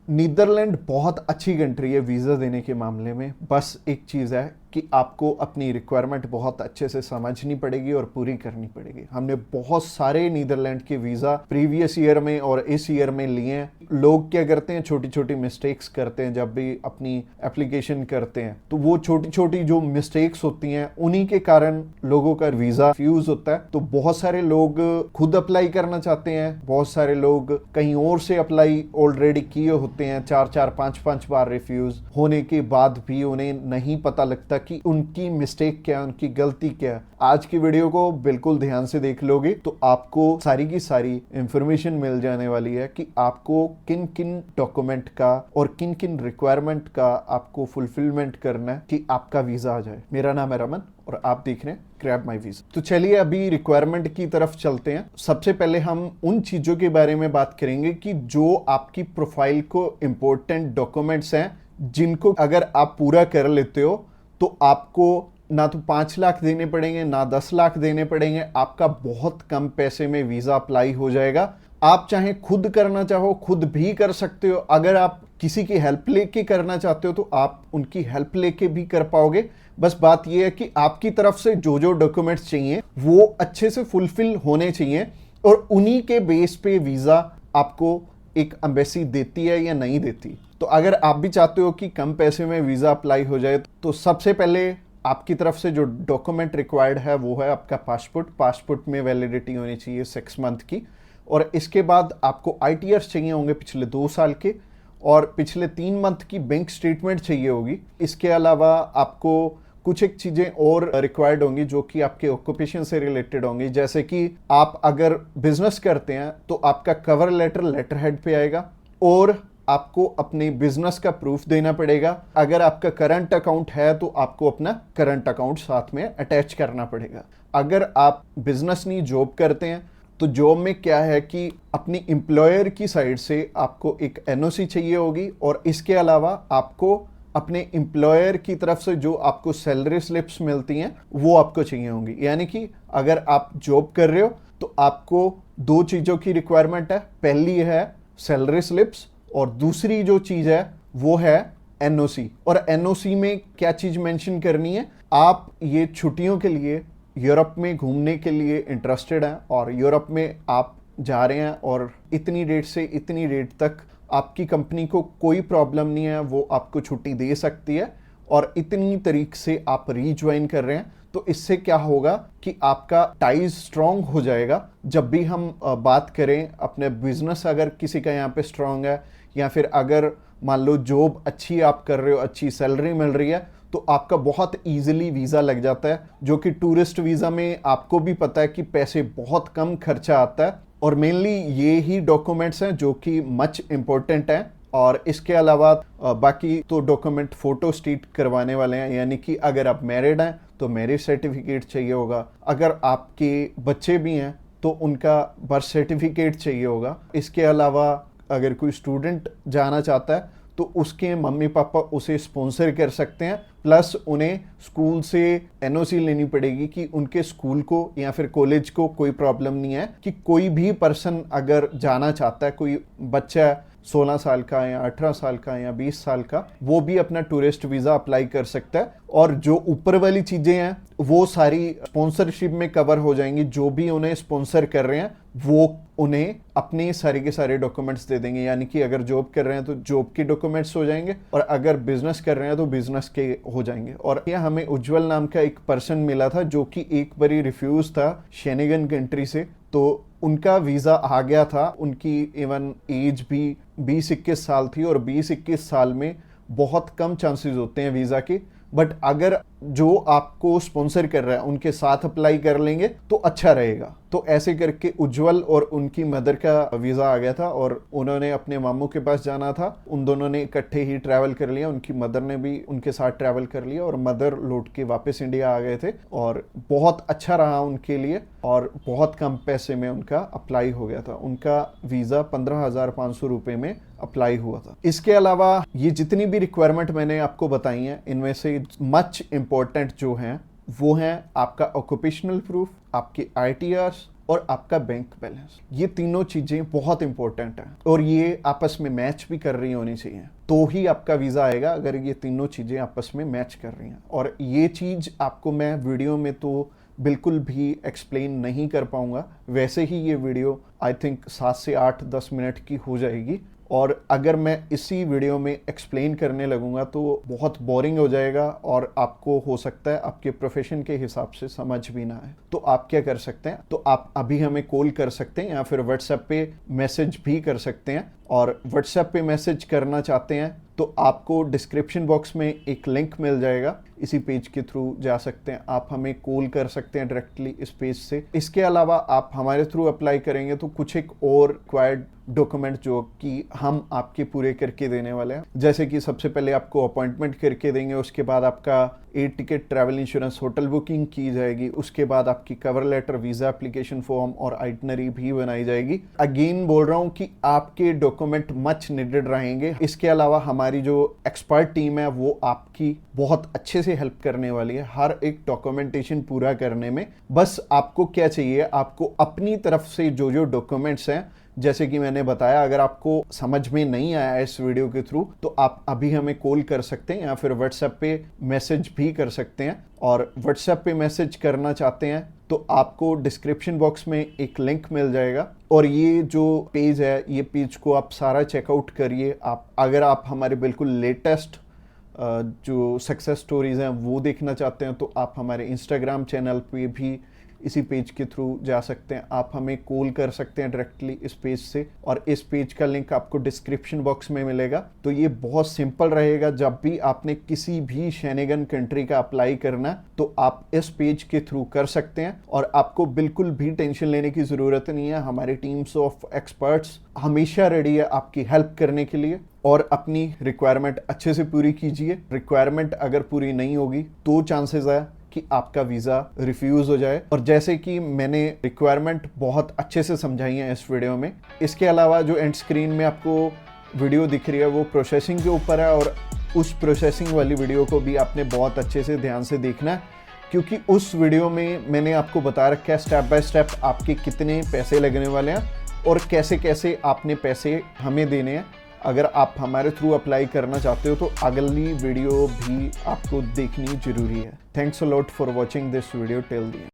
Netherlands बहुत अच्छी country है वीज़ा देने के मामले में। बस एक चीज़ है कि आपको अपनी रिक्वायरमेंट बहुत अच्छे से समझनी पड़ेगी और पूरी करनी पड़ेगी। हमने बहुत सारे नीदरलैंड के वीज़ा प्रीवियस ईयर में और इस ईयर में लिए हैं। लोग क्या करते हैं, छोटी छोटी मिस्टेक्स करते हैं जब भी अपनी एप्लीकेशन करते हैं, तो वो छोटी छोटी जो मिस्टेक्स होती हैं उन्हीं के कारण लोगों का वीज़ा रिफ्यूज होता है। तो बहुत सारे लोग खुद अप्लाई करना चाहते हैं, बहुत सारे लोग कहीं और से अप्लाई ऑलरेडी किए होते हैं, 4-4 5-5 बार रिफ्यूज होने के बाद भी उन्हें नहीं पता लगता कि उनकी मिस्टेक क्या है, उनकी गलती क्या है। आज की वीडियो को बिल्कुल ध्यान से देख लोगे तो आपको सारी की सारी इंफॉर्मेशन मिल जाने वाली है कि आपको किन किन डॉक्यूमेंट का और किन किन रिक्वायरमेंट का आपको फुलफिलमेंट करना है कि आपका वीजा आ जाए। मेरा नाम है रमन और आप देख रहे हैं ग्रैब माई वीजा। तो चलिए अभी रिक्वायरमेंट की तरफ चलते हैं। सबसे पहले हम उन चीजों के बारे में बात करेंगे कि जो आपकी प्रोफाइल को इंपॉर्टेंट डॉक्यूमेंट्स हैं, जिनको अगर आप पूरा कर लेते हो तो आपको ना तो 5 लाख देने पड़ेंगे ना 10 लाख देने पड़ेंगे। आपका बहुत कम पैसे में वीजा अप्लाई हो जाएगा। आप चाहे खुद करना चाहो खुद भी कर सकते हो। अगर आप किसी की हेल्प लेके करना चाहते हो तो आप उनकी हेल्प लेके भी कर पाओगे। बस बात यह है कि आपकी तरफ से जो जो डॉक्यूमेंट्स चाहिए वो अच्छे से फुलफिल होने चाहिए और उन्हीं के बेस पे वीजा आपको एक एम्बेसी देती है या नहीं देती। तो अगर आप भी चाहते हो कि कम पैसे में वीजा अप्लाई हो जाए तो सबसे पहले आपकी तरफ से जो डॉक्यूमेंट रिक्वायर्ड है वो है आपका पासपोर्ट। पासपोर्ट में वैलिडिटी होनी चाहिए 6 मंथ की। और इसके बाद आपको ITRs चाहिए होंगे पिछले 2 साल के और पिछले 3 मंथ की बैंक स्टेटमेंट चाहिए होगी। इसके अलावा आपको कुछ एक चीज़ें और रिक्वायर्ड होंगी जो कि आपके ऑक्यूपेशन से रिलेटेड होंगी। जैसे कि आप अगर बिजनेस करते हैं तो आपका कवर लेटर लेटर हेड पे आएगा और आपको अपने बिजनेस का प्रूफ देना पड़ेगा। अगर आपका करंट अकाउंट है तो आपको अपना करंट अकाउंट साथ में अटैच करना पड़ेगा। अगर आप बिजनेस नहीं जॉब करते हैं तो जॉब में क्या है कि अपनी एम्प्लॉयर की साइड से आपको एक NOC चाहिए होगी और इसके अलावा आपको अपने एम्प्लॉयर की तरफ से जो आपको सैलरी स्लिप्स मिलती हैं वो आपको चाहिए होंगी। यानी कि अगर आप जॉब कर रहे हो तो आपको 2 चीज़ों की रिक्वायरमेंट है। पहली है सैलरी स्लिप्स और दूसरी जो चीज़ है वो है NOC। और NOC में क्या चीज़ मेंशन करनी है, आप ये छुट्टियों के लिए यूरोप में घूमने के लिए इंटरेस्टेड हैं और यूरोप में आप जा रहे हैं और इतनी डेट से इतनी डेट तक आपकी कंपनी को कोई प्रॉब्लम नहीं है, वो आपको छुट्टी दे सकती है और इतनी तारीख से आप रीज्वाइन कर रहे हैं। तो इससे क्या होगा कि आपका टाइज स्ट्रांग हो जाएगा। जब भी हम बात करें अपने बिजनेस, अगर किसी का यहाँ पे स्ट्रांग है या फिर अगर मान लो जॉब अच्छी आप कर रहे हो, अच्छी सैलरी मिल रही है, तो आपका बहुत इजीली वीज़ा लग जाता है। जो कि टूरिस्ट वीज़ा में आपको भी पता है कि पैसे बहुत कम खर्चा आता है और मेनली ये ही डॉक्यूमेंट्स हैं जो कि मच इम्पोर्टेंट हैं। और इसके अलावा बाकी तो डॉक्यूमेंट फोटो स्टेट करवाने वाले हैं। यानी कि अगर आप मैरिड हैं तो मैरिज सर्टिफिकेट चाहिए होगा, अगर आपके बच्चे भी हैं तो उनका बर्थ सर्टिफिकेट चाहिए होगा। इसके अलावा अगर कोई स्टूडेंट जाना चाहता है तो उसके मम्मी पापा उसे स्पॉन्सर कर सकते हैं, प्लस उन्हें स्कूल से NOC लेनी पड़ेगी कि उनके स्कूल को या फिर कॉलेज को कोई प्रॉब्लम नहीं है कि कोई भी पर्सन अगर जाना चाहता है, कोई बच्चा 16 साल का या 18 साल का या 20 साल का, वो भी अपना टूरिस्ट वीज़ा अप्लाई कर सकता है। और जो ऊपर वाली चीज़ें हैं वो सारी स्पॉन्सरशिप में कवर हो जाएंगी। जो भी उन्हें स्पॉन्सर कर रहे हैं वो उन्हें अपने सारे के सारे डॉक्यूमेंट्स दे देंगे। यानी कि अगर जॉब कर रहे हैं तो जॉब के डॉक्यूमेंट्स हो जाएंगे और अगर बिजनेस कर रहे हैं तो बिजनेस के हो जाएंगे। और यह हमें उज्जवल नाम का एक पर्सन मिला था जो कि एक बारी रिफ्यूज था शेनेगन कंट्री से, तो उनका वीज़ा आ गया था। उनकी इवन एज भी 20-21 साल थी और 20-21 साल में बहुत कम चांसेस होते हैं वीज़ा के। बट अगर जो आपको स्पॉन्सर कर रहा है उनके साथ अप्लाई कर लेंगे तो अच्छा रहेगा। तो ऐसे करके उज्जवल और उनकी मदर का वीज़ा आ गया था और उन्होंने अपने मामू के पास जाना था। उन दोनों ने इकट्ठे ही ट्रैवल कर लिया, उनकी मदर ने भी उनके साथ ट्रैवल कर लिया और मदर लौट के वापस इंडिया आ गए थे और बहुत अच्छा रहा उनके लिए और बहुत कम पैसे में उनका अप्लाई हो गया था। उनका वीज़ा 15,500 रुपये में अप्लाई हुआ था। इसके अलावा ये जितनी भी रिक्वायरमेंट मैंने आपको बताई हैं इनमें से मच इम्पोर्टेंट जो हैं वो हैं आपका ऑक्यूपेशनल प्रूफ, आपके ITRs, और आपका बैंक बैलेंस। ये तीनों चीज़ें बहुत इंपॉर्टेंट हैं और ये आपस में मैच भी कर रही होनी चाहिए, तो ही आपका वीज़ा आएगा अगर ये तीनों चीज़ें आपस में मैच कर रही हैं। और ये चीज़ आपको मैं वीडियो में तो बिल्कुल भी एक्सप्लेन नहीं कर पाऊंगा, वैसे ही ये वीडियो आई थिंक 7 से 8-10 मिनट की हो जाएगी, और अगर मैं इसी वीडियो में एक्सप्लेन करने लगूंगा तो बहुत बोरिंग हो जाएगा और आपको हो सकता है आपके प्रोफेशन के हिसाब से समझ भी ना आए। तो आप क्या कर सकते हैं, तो आप अभी हमें कॉल कर सकते हैं या फिर व्हाट्सएप पे मैसेज भी कर सकते हैं। और व्हाट्सएप पे मैसेज करना चाहते हैं तो आपको डिस्क्रिप्शन बॉक्स में एक लिंक मिल जाएगा, इसी पेज के थ्रू जा सकते हैं। आप हमें कॉल कर सकते हैं डायरेक्टली इस पेज से। इसके अलावा आप हमारे थ्रू अप्लाई करेंगे तो कुछ एक और रिक्वायर्ड डॉक्यूमेंट जो कि हम आपके पूरे करके देने वाले हैं, जैसे कि सबसे पहले आपको अपॉइंटमेंट करके देंगे, उसके बाद आपका air ticket, travel insurance, hotel booking की जाएगी, उसके बाद आपकी cover letter, visa application form और आइटनरी भी बनाई जाएगी। अगेन बोल रहा हूँ कि आपके डॉक्यूमेंट मच नीडेड रहेंगे। इसके अलावा हमारी जो एक्सपर्ट टीम है वो आपकी बहुत अच्छे से हेल्प करने वाली है हर एक डॉक्यूमेंटेशन पूरा करने में। बस आपको क्या चाहिए, आपको अपनी तरफ से जो जो डॉक्यूमेंट्स हैं, जैसे कि मैंने बताया, अगर आपको समझ में नहीं आया इस वीडियो के थ्रू तो आप अभी हमें कॉल कर सकते हैं या फिर व्हाट्सएप पे मैसेज भी कर सकते हैं। और व्हाट्सएप पे मैसेज करना चाहते हैं तो आपको डिस्क्रिप्शन बॉक्स में एक लिंक मिल जाएगा और ये जो पेज है, ये पेज को आप सारा चेकआउट करिए। आप अगर आप हमारे बिल्कुल लेटेस्ट जो सक्सेस स्टोरीज हैं वो देखना चाहते हैं तो आप हमारे इंस्टाग्राम चैनल पे भी इसी पेज के थ्रू जा सकते हैं। आप हमें कॉल कर सकते हैं डायरेक्टली इस पेज से और इस पेज का लिंक आपको डिस्क्रिप्शन बॉक्स में मिलेगा। तो ये बहुत सिंपल रहेगा, जब भी आपने किसी भी शेनेगन कंट्री का अप्लाई करना है तो आप इस पेज के थ्रू कर सकते हैं और आपको बिल्कुल भी टेंशन लेने की ज़रूरत नहीं है। हमारी टीम्स ऑफ एक्सपर्ट्स हमेशा रेडी है आपकी हेल्प करने के लिए। और अपनी रिक्वायरमेंट अच्छे से पूरी कीजिए। रिक्वायरमेंट अगर पूरी नहीं होगी तो चांसेस है कि आपका वीज़ा रिफ्यूज़ हो जाए। और जैसे कि मैंने रिक्वायरमेंट बहुत अच्छे से समझाई है इस वीडियो में। इसके अलावा जो एंड स्क्रीन में आपको वीडियो दिख रही है वो प्रोसेसिंग के ऊपर है और उस प्रोसेसिंग वाली वीडियो को भी आपने बहुत अच्छे से ध्यान से देखना है, क्योंकि उस वीडियो में मैंने आपको बता रखा है स्टेप बाय स्टेप आपके कितने पैसे लगने वाले हैं और कैसे कैसे आपने पैसे हमें देने हैं। अगर आप हमारे थ्रू अप्लाई करना चाहते हो तो अगली वीडियो भी आपको देखनी जरूरी है। Thanks a lot for watching this video till the end.